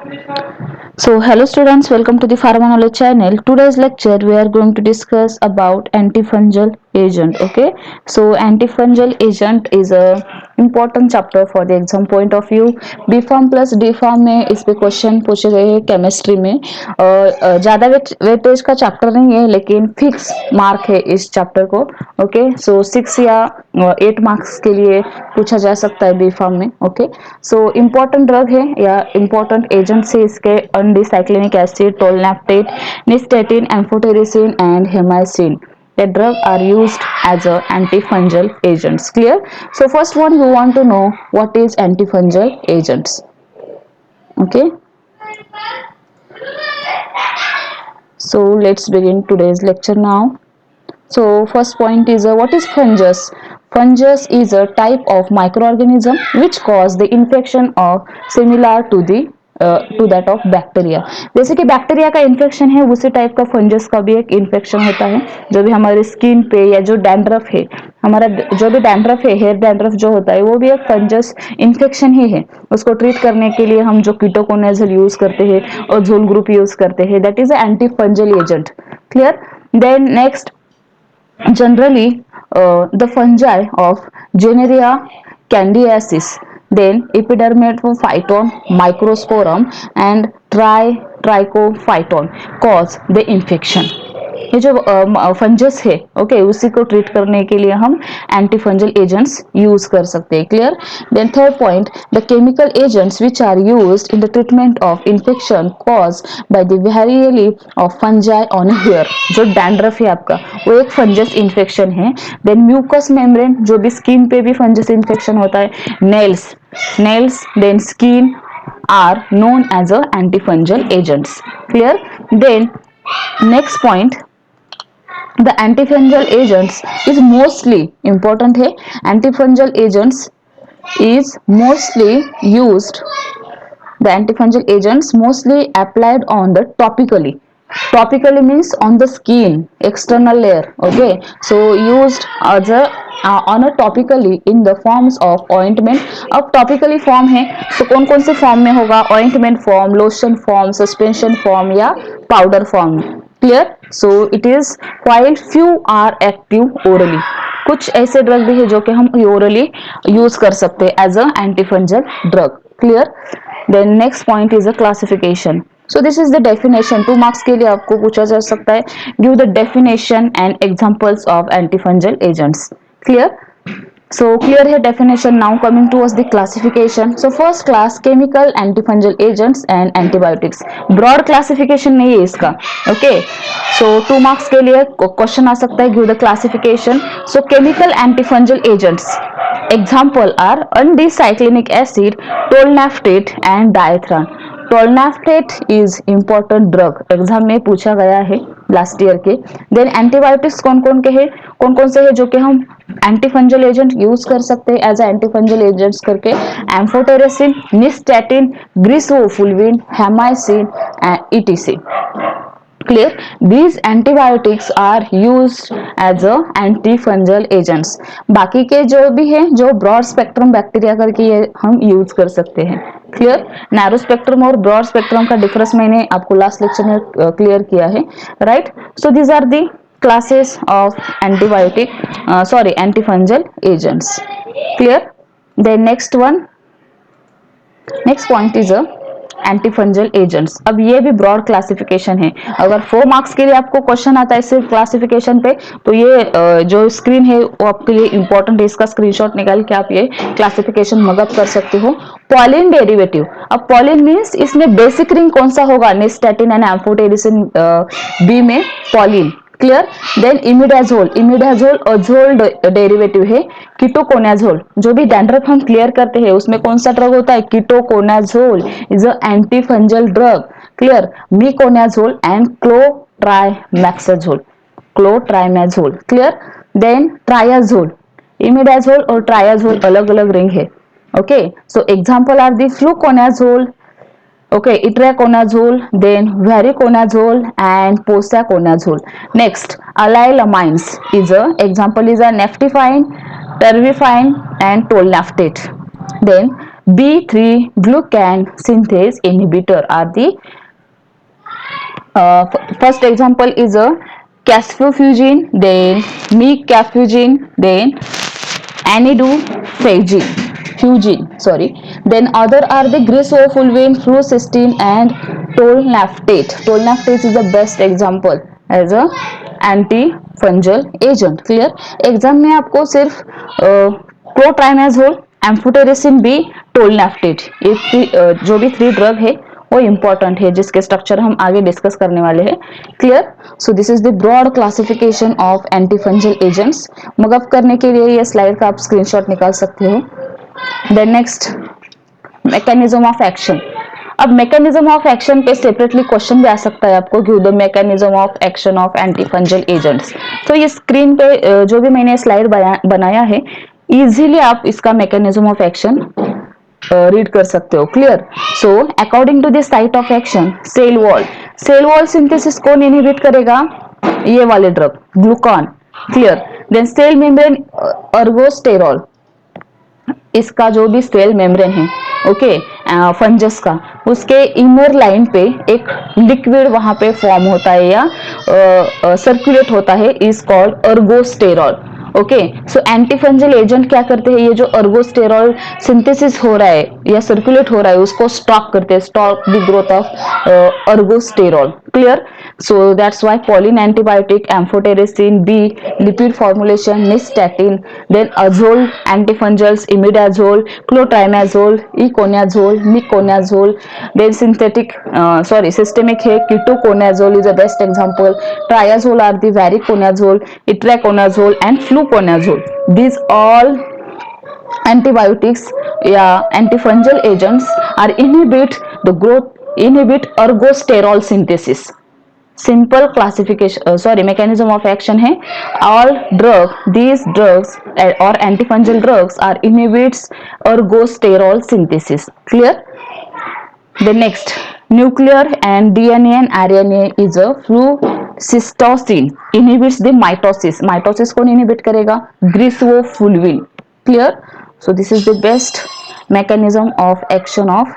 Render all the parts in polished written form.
So hello students, welcome to the Pharma Knowledge channel. Today's lecture we are going to discuss about antifungal agent. Okay, so antifungal agent is a important chapter for the exam point of view. B Farm plus D Farm में इस पे question पूछे गए हैं chemistry में और ज़्यादा weightage का चैप्टर नहीं है लेकिन फिक्स मार्क है इस चैप्टर को. ओके, सो 6 या 8 मार्क्स के लिए पूछा जा सकता है बी फार्म में. ओके, सो इम्पोर्टेंट ड्रग है या इम्पोर्टेंट एजेंट से इसके undecylenic acid, tolnaftate, nystatin, amphotericin and hamycin. The drug are used as a antifungal agents. Clear? So first one you want to know what is antifungal agents. Okay. So let's begin today's lecture now. So first point is what is fungus? Fungus is a type of microorganism which cause the infection of similar to that of bacteria. जैसे कि bacteria का infection है उसी type का fungus का भी एक infection होता है जो भी हमारे स्किन पे या जो डैंड्रफ है, हमारा जो भी डैंड्रफ है, हेयर डैंड्रफ जो होता है वो भी एक फंगस इन्फेक्शन ही है. उसको ट्रीट करने के लिए हम जो कीटोकोनाजोल यूज करते हैं और झोल ग्रुप यूज करते हैं, that is anti fungal agent. Clear? Then next, generally the fungi of Genera candiasis, then Epidermatophyton, Microsporum and Trichophyton cause the infection. ये जो फंजस है, ओके, उसी को ट्रीट करने के लिए हम एंटी फंजल एजेंट्स यूज कर सकते हैं. Clear? Then third point, the chemical agents which are used in the treatment of infection cause by the variety of fungi on hair. जो डैंड्रफ है आपका वो एक फंजस इन्फेक्शन है. देन म्यूकस मेम्ब्रेन, जो भी स्किन पे भी फंजस इन्फेक्शन होता है. Nails then skin are known as a anti fungal agents. Clear? Then next point, the antifungal agents is mostly important है. antifungal agents is mostly used, the antifungal agents mostly applied on the topically means on the skin external layer. Okay, so used as a on a topically in the forms of ointment. अब topically form है तो कौन कौन से form में होगा? ointment form, lotion form, suspension form या powder form. Clear? So it is quite few are active orally. कुछ ऐसे ड्रग भी है जो कि हम ओरली यूज कर सकते हैं as a antifungal drug. Clear? Then next point is a classification. So this is the definition. 2 marks के लिए आपको पूछा जा सकता है. Give the definition and examples of antifungal agents. Clear? So clear here definition. Now coming towards the classification. So first class, chemical antifungal agents and antibiotics. Broad classification नहीं है इसका. Okay. So 2 marks के लिए question आ सकता है. Give the classification. So chemical antifungal agents. Example are undicyclinic acid, tolnaftate and diethran. Tolnaftate is important drug, exam में पूछा गया है लास्ट ईयर के. देन एंटीबायोटिक्स कौन कौन के हैं, कौन कौन से है जो कि हम एंटीफंजल एजेंट यूज कर सकते हैं एज एंटीफंजल एजेंट्स करके? Amphotericin, nystatin, griseofulvin, hamycin and etc. Clear? These antibiotics are used as a antifungal agents. बाकी के जो भी है जो ब्रॉड स्पेक्ट्रम बैक्टीरिया करके ये हम यूज कर सकते हैं. क्लियर? नैरो स्पेक्ट्रम और ब्रॉड स्पेक्ट्रम का डिफरेंस मैंने आपको लास्ट लेक्चर में क्लियर किया है. Right? So these are the classes of antibiotic antifungal agents. Clear? Then next point is a antifungal agents. अब ये भी ब्रॉड क्लासिफिकेशन है. अगर 4 मार्क्स के लिए आपको क्वेश्चन आता है सिर्फ क्लासिफिकेशन पे तो ये जो स्क्रीन है वो आपके लिए इंपॉर्टेंट है. इसका स्क्रीनशॉट निकाल के आप ये क्लासिफिकेशन मदद कर सकते हो. Polyene derivative. अब पॉलिन मीन्स इसमें बेसिक रिंग कौन सा होगा? निस्टैटिन एंड एम्फोटेरिसिन बी में polyene. Clear? Then imidazole azole derivative है. कीटोकोनाजोल, जो भी डैंड्रफ हम क्लियर करते हैं उसमें कौन सा ड्रग होता है? Ketoconazole is a antifungal drug. Clear? Miconazole and clotrimazole. Clear? Then triazole, imidazole और ट्रायाजोल अलग अलग रिंग है. Okay, so example are the fluconazole, okay, itraconazole, then variconazole and posaconazole. Next, allylamines is a example is a naftifine, tervifine and tolnaftate. Then B3 glucan synthase inhibitor are the first example is a casfusine, then mecafusine, then anidufagine, fugine, sorry. Then other are the grisofulvine, flucysteine, and tolnaftate. Tolnaftate is the best example as a anti-fungal agent. Clear? Exam में आपको सिर्फ क्लोट्राइनाजोल, amphotericin B, टोलनाफ्टेट, ये जो भी 3 drug है वो important है, जिसके स्ट्रक्चर हम आगे डिस्कस करने वाले हैं. Clear? So this is the broad classification of anti fungal agents. Mug up करने के लिए ये स्लाइड का आप स्क्रीनशॉट निकाल सकते हो. Then next, mechanism of action. अब मैकेनिज्म ऑफ एक्शन पे सेपरेटली क्वेश्चन भी आ सकता है आपको कि the mechanism of action of anti fungal agents. तो ये स्क्रीन पे जो भी मैंने स्लाइड बनाया है, इजीली आप इसका मैकेनिज्म ऑफ एक्शन रीड कर सकते हो. Clear? So according to the site of action, cell wall synthesis कौन इनहिबिट करेगा? ये वाले drug glucan. Clear? Then cell membrane ergosterol, इसका जो भी सेल मेम्ब्रेन है, ओके, फंजस का, उसके इनर लाइन पे एक लिक्विड वहां पे फॉर्म होता है या सर्कुलेट होता है, is called ergosterol. Okay, so anti fungal agent क्या करते हैं? ये जो अर्गोस्टेरॉल सिंथेसिस हो रहा है या सर्कुलेट हो रहा है उसको स्टॉप करते हैं, stop the growth of ergosterol. Clear? So that's why colin antibiotic, amphotericin B, lipid formulation, nystatin, then azole antifungals, imidazole, clotrimazole, econazole, miconazole, then systemic है ketoconazole is the best example. Triazole are the variconazole, itraconazole and fluconazole. These all antibiotics या antifungal agents are inhibit ergosterol synthesis. Simple classification mechanism of action है. All these drugs or antifungal drugs are inhibits ergosterol synthesis. Clear? The next, nuclear and DNA and RNA is a flucytosine inhibits the mitosis. Mitosis कौन inhibit करेगा? Grisofulvin. Clear? So this is the best mechanism of action of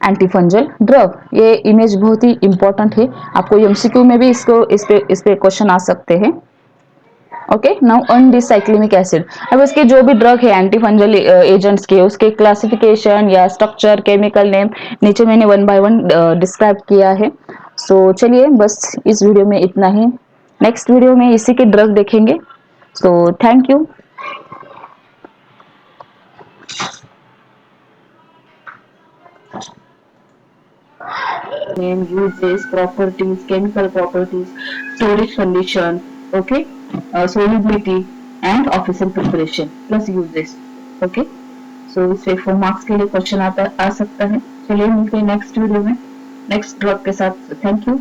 antifungal drug. ये image बहुत ही important है, आपको MCQ में भी इस पे क्वेश्चन आ सकते हैं. Okay, now undecylenic acid. अब इसके जो भी ड्रग है एंटीफंजल एजेंट्स के, उसके क्लासिफिकेशन या स्ट्रक्चर, केमिकल नेम नीचे मैंने 1 by 1 डिस्क्राइब किया है. सो चलिए बस इस वीडियो में इतना ही. नेक्स्ट वीडियो में इसी के ड्रग देखेंगे. So thank you. Name, uses, properties, chemical properties, storage condition, okay, solubility and official preparation plus uses. Okay, so इससे 4 मार्क्स के लिए क्वेश्चन आ सकता है. चलिए मिलते हैं नेक्स्ट वीडियो में नेक्स्ट ड्रग के साथ. Thank you.